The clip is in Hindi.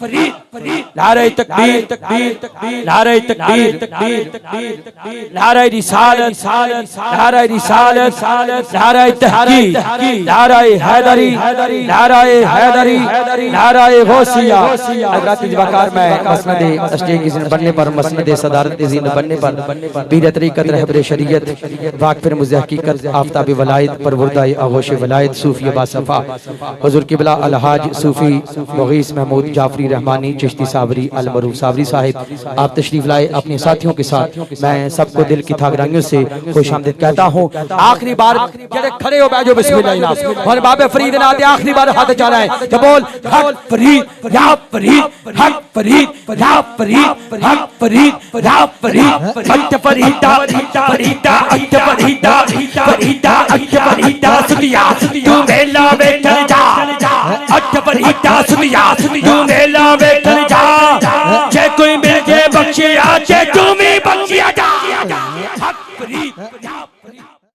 नारे तकबीर, नारे तकबीर, नारे रिसालत, नारे रिसालत, नारे तहकीक, नारे हैदरी, नारे हैदरी, नारे गौसिया। हज़रात वक़ार में मसनद अश्तियाक़ की ज़िंद बनने पर, मसनद सदारत ज़िंद बनने पर पीर तरीक़त रहबर शरीयत वाक़िफ़ मुझे हकीकत आफ़ताब वलायत परवरदाए आगोश वलायत सूफ़ी बासफ़ा हुज़ूर क़िबला अलहाज सूफ़ी मुग़ीस महमूद जाफ़री रहमानी चिश्ती साबरी अल मरूफ साबरी साहिब आप तशरीफ लाए अपने साथियों के साथ। मैं सबको दिल की थागराइयों से खुशामदीद कहता हूँ। आखिरी बार जड़े खड़े हो बैठो बिस्मिल्लाह और बाबे फरीद ना आते आखिरी बार हाथ चला है तो बोल हक फरीद या फरीद हक फरीद या फरीद हक फरीद या फरीद अंत फरीदा फरीदा अंत फरीदा फरीदा अंत फरीदा सुदिया तू मेला बैठल जा अंत फरीदा सुदिया तू मेला बैठल जा जे कोई मिल जे बख्शिया जे तू